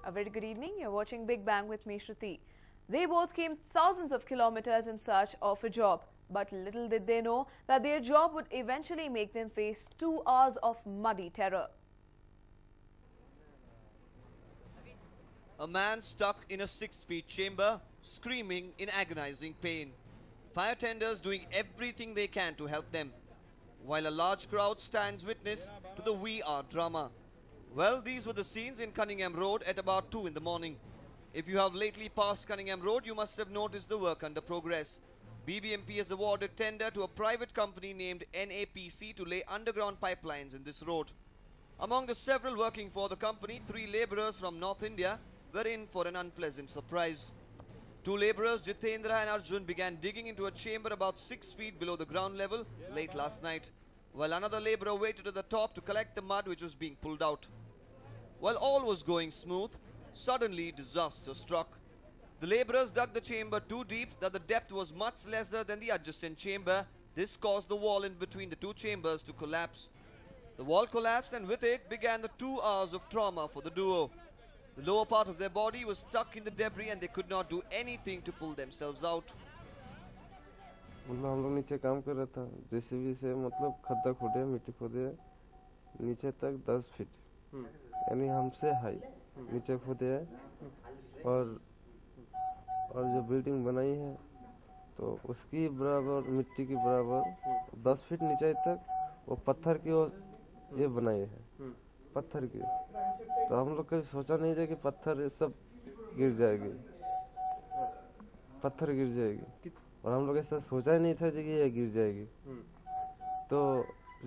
A very good evening. You're watching Big Bang with me, Shruti. They both came thousands of kilometers in search of a job. But little did they know that their job would eventually make them face 2 hours of muddy terror. A man stuck in a 6-feet chamber, screaming in agonizing pain. Fire tenders doing everything they can to help them, while a large crowd stands witness to the "We Are" drama. Well, these were the scenes in Cunningham Road at about 2 in the morning. If you have lately passed Cunningham Road, you must have noticed the work under progress. BBMP has awarded tender to a private company named NAPC to lay underground pipelines in this road. Among the several working for the company, 3 labourers from North India were in for an unpleasant surprise. 2 labourers, Jitendra and Arjun, began digging into a chamber about 6 feet below the ground level late last night, while another labourer waited at the top to collect the mud which was being pulled out. While all was going smooth, suddenly disaster struck. The labourers dug the chamber too deep that the depth was much lesser than the adjacent chamber. This caused the wall in between the 2 chambers to collapse. The wall collapsed, and with it began the 2 hours of trauma for the duo. The lower part of their body was stuck in the debris and they could not do anything to pull themselves out. मतलब हम लोग नीचे काम कर रहा था, JCB से मतलब खड्डा खोदे, मिट्टी खोदे नीचे तक 10 फीट, यानी हमसे हाई नीचे खोदे है। और जो बिल्डिंग बनाई है तो उसकी बराबर मिट्टी की बराबर 10 फीट नीचे तक वो पत्थर की ये बनाई है, पत्थर की। तो हम लोग कभी सोचा नहीं था कि पत्थर ये सब गिर जाएगी, पत्थर गिर जाएगी, और हम लोग ऐसा सोचा ही नहीं था कि ये गिर जाएगी। तो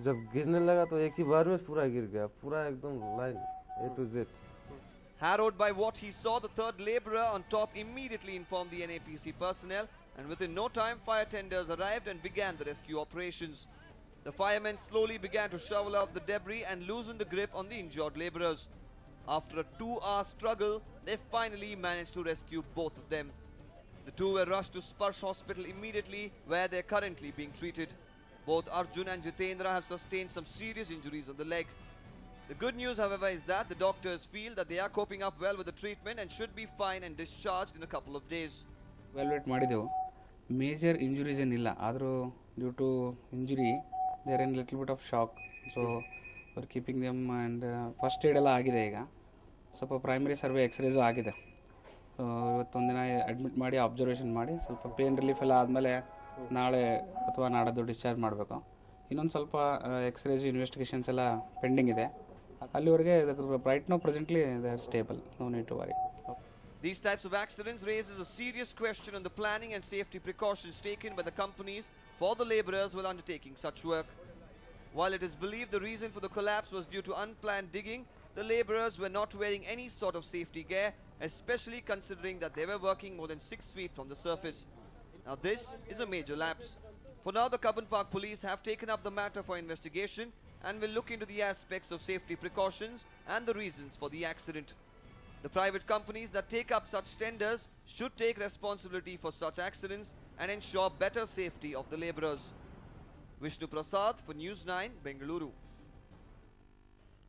जब गिरने लगा तो एक ही बार में पूरा गिर गया, पूरा एकदम line A to Z. Harrowed by what he saw, the third labourer on top immediately informed the NAPC personnel, and within no time fire tenders arrived and began the rescue operations. The firemen slowly began to shovel out the debris and loosen the grip on the injured labourers. After a 2-hour struggle, they finally managed to rescue both of them. The 2 were rushed to Sparsh Hospital immediately, where they are currently being treated. Both Arjun and Jitendra have sustained some serious injuries on the leg. The good news, however, is that the doctors feel that they are coping up well with the treatment and should be fine and discharged in a couple of days. Evaluate ಮಾಡಿದೆವು. Major injuries ಏನಿಲ್ಲ, ಆದರೂ due to injury they are in little bit of shock, so we're keeping them, and first aid ಎಲ್ಲ ಆಗಿದೆ. ಈಗ ಸ್ವಲ್ಪ primary survey X-rays ಆಗಿದೆ. So ಇವತ್ತೊಂದಿನ admit ಮಾಡಿ observation ಮಾಡಿ ಸ್ವಲ್ಪ ಪೇನ್ ರಿಲೀಫ್ ಎಲ್ಲ ಆದಮೇಲೆ ನಾಳೆ ಅಥವಾ ನಾಡದ್ದು ಡಿಸ್ಚಾರ್ಜ್ ಮಾಡಬೇಕು. ಇನ್ನೊಂದು ಸ್ವಲ್ಪ ಎಕ್ಸ್ರೇಸ್ ಇನ್ವೆಸ್ಟಿಗೇಷನ್ಸ್ ಎಲ್ಲ ಪೆಂಡಿಂಗ್ ಇದೆ. ಅಲ್ಲಿವರೆಗೆ right now presently they are stable, no need to worry. These types of accidents raises a serious question on the planning and safety precautions taken by the companies for the labourers while undertaking such work. While it is believed the reason for the collapse was due to unplanned digging, the labourers were not wearing any sort of safety gear, especially considering that they were working more than 6 feet from the surface. Now this is a major lapse. For now, the Cubbon Park police have taken up the matter for investigation and will look into the aspects of safety precautions and the reasons for the accident. The private companies that take up such tenders should take responsibility for such accidents and ensure better safety of the labourers. Vishnu Prasad for News9, Bengaluru.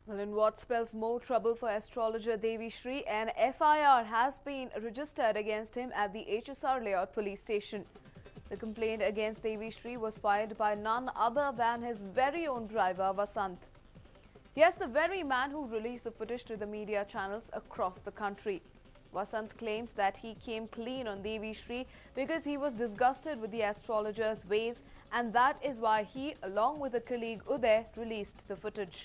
Well, in what spells more trouble for astrologer Devi Shri, an FIR has been registered against him at the HSR Layout police station. The complaint against Devi Shri was filed by none other than his very own driver, Vasant. Yes, the very man who released the footage to the media channels across the country. Vasant claims that he came clean on Devi Shri because he was disgusted with the astrologer's ways, and that is why he, along with a colleague Uday, released the footage.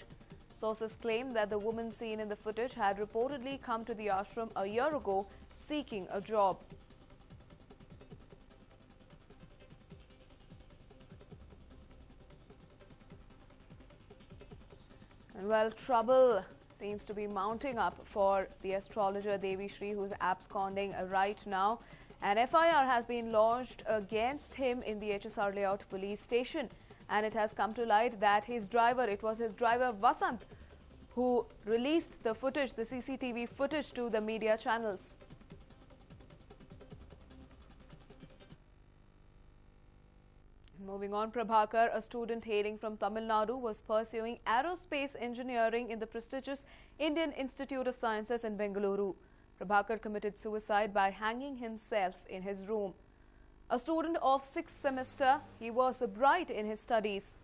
Sources claim that the woman seen in the footage had reportedly come to the ashram a year ago seeking a job. And well, trouble seems to be mounting up for the astrologer Devi Shri, who's absconding right now. An FIR has been lodged against him in the HSR Layout police station, and it has come to light that it was his driver Vasant who released the footage, the CCTV footage, to the media channels. Moving on, Prabhakar, a student hailing from Tamil Nadu, was pursuing aerospace engineering in the prestigious Indian Institute of Sciences in Bengaluru. Prabhakar committed suicide by hanging himself in his room. A student of 6th semester, he was bright in his studies,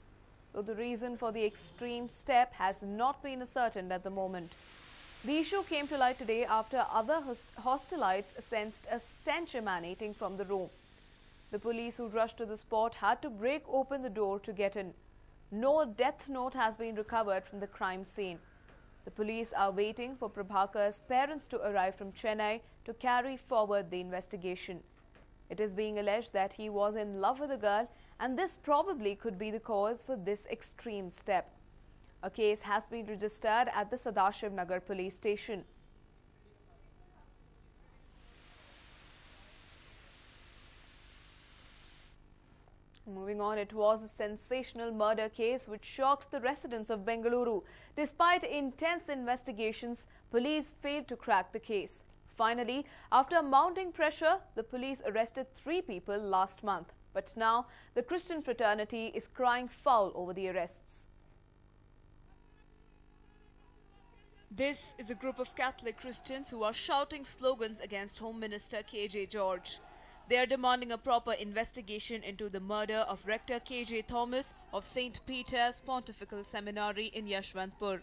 though the reason for the extreme step has not been ascertained at the moment. The issue came to light today after other hostelites sensed a stench emanating from the room. The police who rushed to the spot had to break open the door to get in. No death note has been recovered from the crime scene. The police are waiting for Prabhakar's parents to arrive from Chennai to carry forward the investigation. It is being alleged that he was in love with a girl, and this probably could be the cause for this extreme step. A case has been registered at the Sadashiv Nagar police station. Moving on, it was a sensational murder case which shocked the residents of Bengaluru. Despite intense investigations, police failed to crack the case. Finally, after mounting pressure, the police arrested 3 people last month. But now, the Christian fraternity is crying foul over the arrests. This is a group of Catholic Christians who are shouting slogans against Home Minister K.J. George. They are demanding a proper investigation into the murder of Rector K.J. Thomas of St. Peter's Pontifical Seminary in Yashwantpur.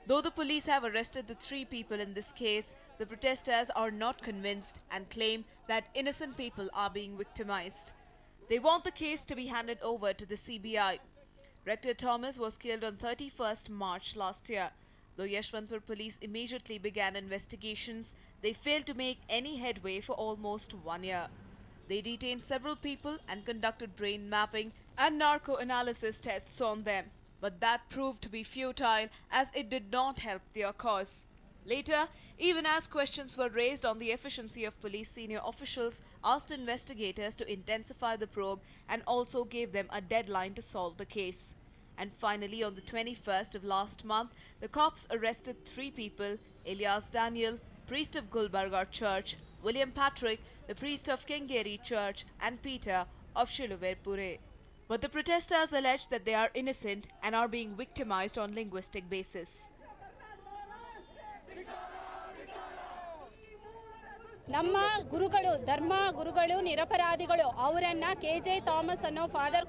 Though the police have arrested the 3 people in this case, the protesters are not convinced and claim that innocent people are being victimized. They want the case to be handed over to the CBI. Rector Thomas was killed on 31st March last year. Though Yashwantpur police immediately began investigations, they failed to make any headway for almost 1 year. They detained several people and conducted brain mapping and narco-analysis tests on them. But that proved to be futile as it did not help their cause. Later, even as questions were raised on the efficiency of police, senior officials asked investigators to intensify the probe and also gave them a deadline to solve the case. And finally, on the 21st of last month, the cops arrested 3 people: Elias Daniel, priest of Gulbarga Church, William Patrick, the priest of Kengeri Church, and Peter of Shiluverpure. But the protesters allege that they are innocent and are being victimized on linguistic basis. ನಮ್ಮ ಗುರುಗಳು ಧರ್ಮ ಗುರುಗಳು ನಿರಪರಾಧಿಗಳು ಅವರನ್ನ K J Thomas ಅನ್ನೋ father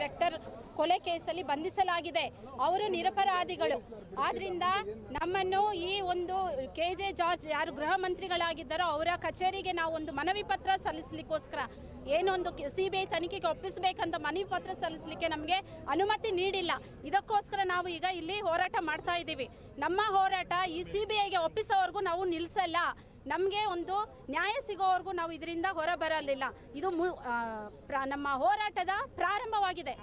rector ಕೊಲೆ ಕೇಸಲ್ಲಿ ಬಂಧಿಸಲಾಗಿದೆ. ಅವರು ನಿರಪರಾಧಿಗಳು. ಆದ್ರಿಂದ ನಮ್ಮನ್ನು ಈ ಒಂದು ಕೆಜೆ ಜಾರ್ಜ್ ಯಾರು ಗೃಹ ಮಂತ್ರಿಗಳಾಗಿದ್ದಾರೋ ಅವರ ಕಚೇರಿಗೆ ನಾವು ಒಂದು ಮನವಿ ಪತ್ರ ಸಲ್ಲಿಸಲಿಕ್ಕೋಸ್ಕರ ಏನೊಂದು ಸಿಬಿಐ ತನಿಖೆಗೆ ಒಪ್ಪಿಸಬೇಕಂತ ಮನವಿ ಪತ್ರ ಸಲ್ಲಿಸಲಿಕ್ಕೆ ನಮಗೆ ಅನುಮತಿ ನೀಡಿಲ್ಲ. ಇದಕ್ಕೋಸ್ಕರ ನಾವು ಈಗ ಇಲ್ಲಿ ಹೋರಾಟ ಮಾಡ್ತಾ ಇದ್ದೀವಿ. ನಮ್ಮ ಹೋರಾಟ ಈ ಸಿಬಿಐಗೆ ಒಪ್ಪಿಸೋವರೆಗೂ ನಾವು ನಿಲ್ಲಿಸಲ್ಲ. ನಮಗೆ ಒಂದು ನ್ಯಾಯ ಸಿಗೋವರೆಗೂ ನಾವು ಇದರಿಂದ ಹೊರಬರಲಿಲ್ಲ. ಇದು ನಮ್ಮ ಹೋರಾಟದ ಪ್ರಾರಂಭವಾಗಿದೆ.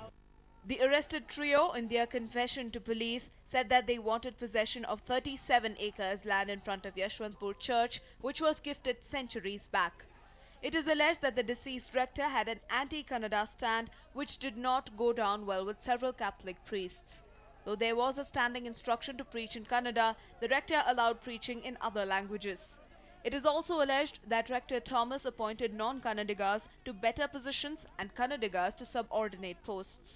The arrested trio, in their confession to police, said that they wanted possession of 37 acres land in front of Yashwantpur Church, which was gifted centuries back. It is alleged that the deceased rector had an anti-Kannada stand which did not go down well with several Catholic priests. Though there was a standing instruction to preach in Kannada, the rector allowed preaching in other languages. It is also alleged that Rector Thomas appointed non-Kannadigas to better positions and Kannadigas to subordinate posts.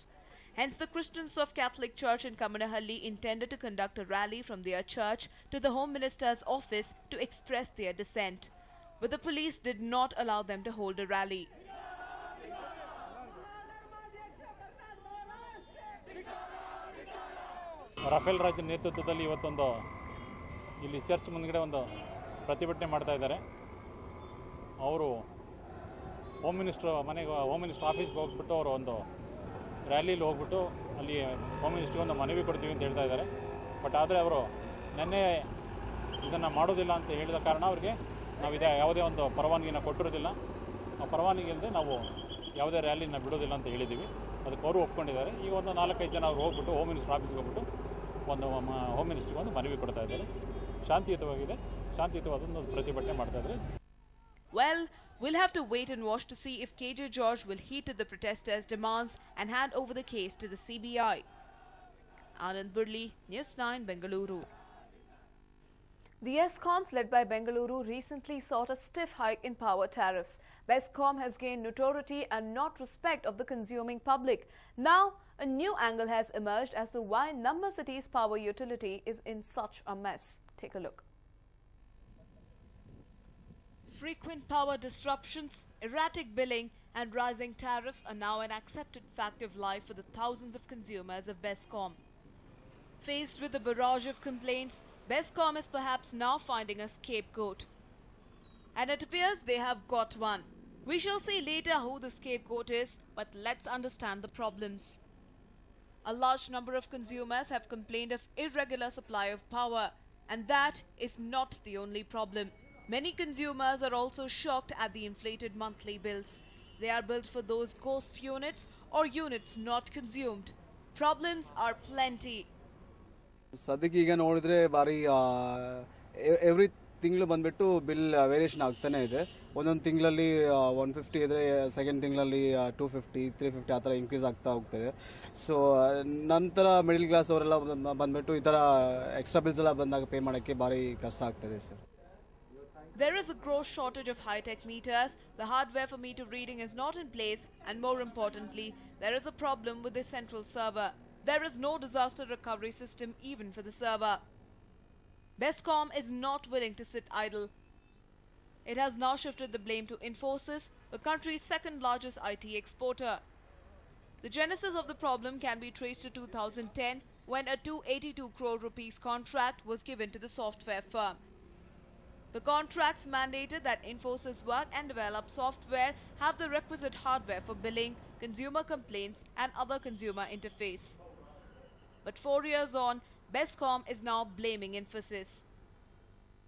Hence, the Christians of Catholic Church in Kamanahalli intended to conduct a rally from their church to the Home Minister's office to express their dissent. But the police did not allow them to hold a rally. ರಾಫೆಲ್ ರಾಜ್ ನೇತೃತ್ವದಲ್ಲಿ ಇವತ್ತೊಂದು ಇಲ್ಲಿ church ಮುಂದ್ಗಡೆ ಒಂದು ಪ್ರತಿಭಟನೆ ಮಾಡ್ತಾ ಇದ್ದಾರೆ. ಅವರು ಹೋಮ್ ಮಿನಿಸ್ಟರ್ ಆಫೀಸ್ಗೆ ಹೋಗ್ಬಿಟ್ಟು ಅವರು ಒಂದು ರ್ಯಾಲಿಲಿ ಹೋಗ್ಬಿಟ್ಟು ಅಲ್ಲಿ ಹೋಮ್ ಮಿನಿಸ್ಟ್ರಿಗೆ ಒಂದು ಮನವಿ ಕೊಡ್ತೀವಿ ಅಂತ ಹೇಳ್ತಾ ಇದ್ದಾರೆ. ಬಟ್ ಆದರೆ ಅವರು ನೆನ್ನೆ ಇದನ್ನು ಮಾಡೋದಿಲ್ಲ ಅಂತ ಹೇಳಿದ ಕಾರಣ ಅವ್ರಿಗೆ ನಾವು ಯಾವುದೇ ಒಂದು ಪರವಾನಗಿನ ಕೊಟ್ಟಿರೋದಿಲ್ಲ. ಆ ಪರವಾನಗಿ ಇಲ್ಲದೆ ನಾವು ಯಾವುದೇ ರ್ಯಾಲಿನ ಬಿಡೋದಿಲ್ಲ ಅಂತ ಹೇಳಿದ್ದೀವಿ. ಅದಕ್ಕೆ ಅವರು ಒಪ್ಕೊಂಡಿದ್ದಾರೆ. ಈಗ ಒಂದು 4-5 ಜನ ಅವ್ರು ಹೋಗ್ಬಿಟ್ಟು ಹೋಮ್ ಮಿನಿಸ್ಟರ್ ಆಫೀಸ್ಗೆ ಹೋಗ್ಬಿಟ್ಟು ಒಂದು ಹೋಮ್ ಮಿನಿಸ್ಟ್ರಿಗೆ ಒಂದು ಮನವಿ ಕೊಡ್ತಾ ಇದ್ದಾರೆ. ಶಾಂತಿಯುತವಾಗಿದೆ. ಶಾಂತಿಯುತವಾದ ಪ್ರತಿಭಟನೆ ಮಾಡ್ತಾ ಇದ್ದಾರೆ. Well, we'll have to wait and watch to see if KJ George will heed to the protesters' demands and hand over the case to the CBI. Anand Burli, News9, Bengaluru. The ESCOMs led by Bengaluru recently sought a stiff hike in power tariffs. BESCOM has gained notoriety and not respect of the consuming public. Now, a new angle has emerged as to why Number City's power utility is in such a mess. Take a look. frequent power disruptions, erratic billing and rising tariffs are now an accepted fact of life for the thousands of consumers of Bescom. Faced with a barrage of complaints, Bescom is perhaps now finding a scapegoat. And it appears they have got one. We shall see later who the scapegoat is, but let's understand the problems. A large number of consumers have complained of irregular supply of power, and that is not the only problem. Many consumers are also shocked at the inflated monthly bills. They are billed for those ghost units or units not consumed. Problems are plenty. ಸದ್ಯಕ್ಕೆ ಈಗ ನೋಡಿದ್ರೆ ಬಾರಿ every ತಿಂಗಳು ಬಂದ್ಬಿಟ್ಟು bill variation ಆಗ್ತಾನೆ ಇದೆ. ಒಂದೊಂದು ತಿಂಗಳಲ್ಲಿ 150 ಇದ್ರೆ ಸೆಕೆಂಡ್ ತಿಂಗಳಲ್ಲಿ 250 350 ಆ ಥರ ಇನ್ಕ್ರೀಸ್ ಆಗ್ತಾ ಹೋಗ್ತದೆ. ಸೊ ನಂತರ ಮಿಡಲ್ ಕ್ಲಾಸ್ ಅವರೆಲ್ಲ ಬಂದ್ಬಿಟ್ಟು ಈ ಥರ ಎಕ್ಸ್ಟ್ರಾ ಬಿಲ್ಸ್ ಎಲ್ಲ ಬಂದಾಗ ಪೇ ಮಾಡೋಕ್ಕೆ ಭಾರಿ ಕಷ್ಟ ಆಗ್ತದೆ sir. There is a gross shortage of high-tech meters, the hardware for meter reading is not in place, and more importantly, there is a problem with the central server. There is no disaster recovery system even for the server. Bescom is not willing to sit idle. It has now shifted the blame to Infosys, the country's second largest IT exporter. The genesis of the problem can be traced to 2010 when a 282 crore rupees contract was given to the software firm. The contracts mandated that Infosys work and develop software have the requisite hardware for billing, consumer complaints and other consumer interface. But 4 years on, Bescom is now blaming Infosys.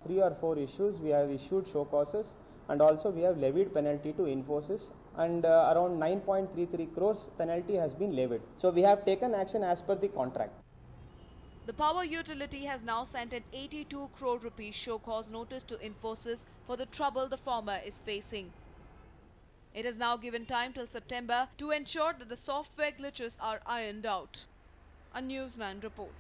3 or 4 issues we have issued show causes, and also we have levied penalty to Infosys, and around 9.33 crores penalty has been levied. So we have taken action as per the contract. The power utility has now sent an 82 crore rupees show cause notice to Infosys for the trouble the firm is facing. It has now given time till September to ensure that the software glitches are ironed out. A News9 report.